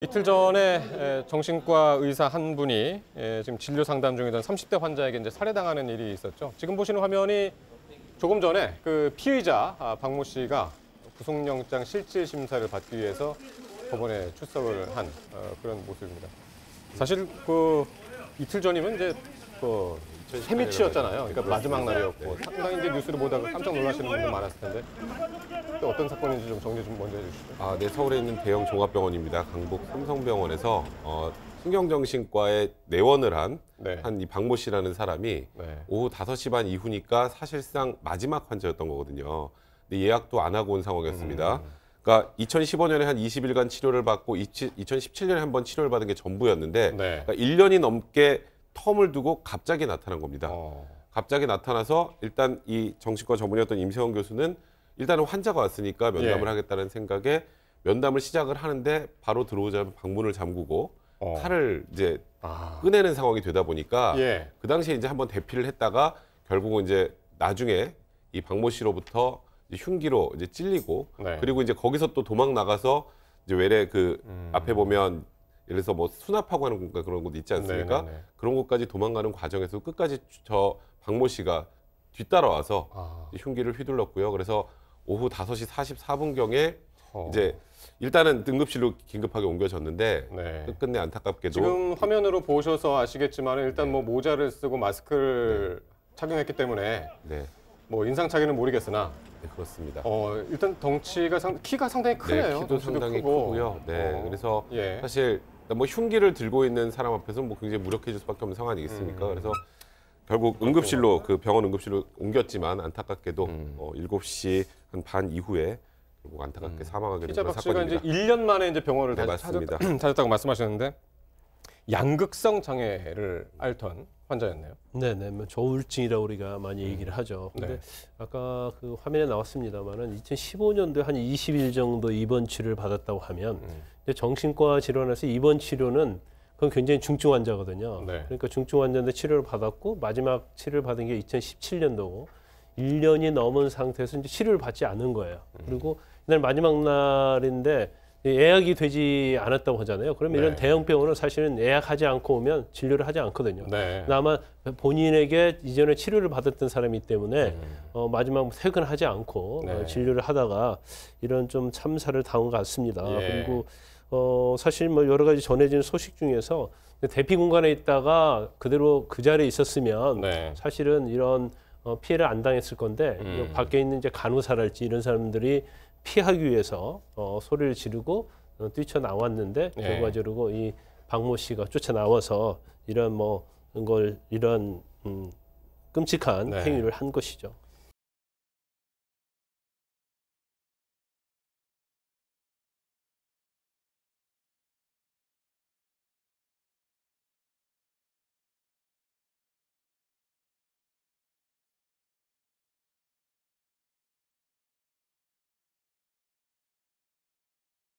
이틀 전에 정신과 의사 한 분이 지금 진료 상담 중이던 30대 환자에게 이제 살해당하는 일이 있었죠. 지금 보시는 화면이 조금 전에 그 피의자 박모 씨가 구속영장 실질 심사를 받기 위해서 법원에 출석을 한 그런 모습입니다. 사실 그 이틀 전이면 이제 그 해미치였잖아요. 그러니까 마지막 날이었고 상당히 이제 뉴스를 보다가 깜짝 놀라시는 분들 많았을 텐데 또 어떤 사건인지 좀 정리 좀 먼저 해주시죠. 네, 서울에 있는 대형 종합병원입니다. 강북 삼성병원에서 신경정신과에 내원을 한 이 박모 씨라는 사람이 오후 5시 반 이후니까 사실상 마지막 환자였던 거거든요. 근데 예약도 안 하고 온 상황이었습니다. 그러니까 2015년에 한 20일간 치료를 받고 2017년에 한 번 치료를 받은 게 전부였는데 그러니까 1년이 넘게 텀을 두고 갑자기 나타난 겁니다. 갑자기 나타나서 일단 이 정신과 전문의였던 임세원 교수는 일단은 환자가 왔으니까 면담을 하겠다는 생각에 면담을 시작을 하는데 바로 들어오자마자 방문을 잠그고 칼을 이제 꺼내는 상황이 되다 보니까 그 당시에 이제 한번 대피를 했다가 결국은 이제 나중에 이 박모 씨로부터 이제 흉기로 이제 찔리고 그리고 이제 거기서 또 도망 나가서 이제 외래 그 앞에 보면 예를 들어서 뭐 수납하고 하는 공간 그런 곳 있지 않습니까? 그런 곳까지 도망가는 과정에서 끝까지 저 박모 씨가 뒤따라와서 흉기를 휘둘렀고요. 그래서 오후 5시 44분경에 이제 일단은 응급실로 긴급하게 옮겨졌는데 끝내 안타깝게도 지금 화면으로 보셔서 아시겠지만 일단 뭐 모자를 쓰고 마스크를 착용했기 때문에 뭐 인상착의는 모르겠으나 그렇습니다. 일단 덩치가 키가 상당히 크네요. 키도 상당히 크고요. 그래서 사실 뭐 흉기를 들고 있는 사람 앞에서 뭐 굉장히 무력해질 수밖에 없는 상황이 있으니까 그래서 결국 응급실로 그 병원 응급실로 옮겼지만 안타깝게도 7시 한 반 이후에 결국 안타깝게 사망하게 된 그런 사건입니다. 이제 1년 만에 이제 병원을 다시 맞습니다. 찾았다고 말씀하셨는데 양극성 장애를 앓던 환자였네요. 네네, 뭐 조울증이라고 우리가 많이 얘기를 하죠. 근데 아까 그 화면에 나왔습니다만은 2015년도에 한 20일 정도 입원 치료를 받았다고 하면 정신과 질환에서 입원 치료는 그건 굉장히 중증 환자거든요. 그러니까 중증 환자인데 치료를 받았고 마지막 치료를 받은 게 2017년도고 1년이 넘은 상태에서 이제 치료를 받지 않은 거예요. 그리고 이날 마지막 날인데 예약이 되지 않았다고 하잖아요. 그러면 이런 대형 병원은 사실은 예약하지 않고 오면 진료를 하지 않거든요. 아마 본인에게 이전에 치료를 받았던 사람이기 때문에 마지막 퇴근하지 않고 진료를 하다가 이런 좀 참사를 당한 것 같습니다. 그리고 사실 뭐 여러 가지 전해진 소식 중에서 대피 공간에 있다가 그대로 그 자리에 있었으면 사실은 이런 피해를 안 당했을 건데 밖에 있는 이제 간호사랄지 이런 사람들이 피하기 위해서 소리를 지르고 뛰쳐나왔는데 결과적으로 이 박모 씨가 쫓아나와서 이런 이런 끔찍한 행위를 한 것이죠.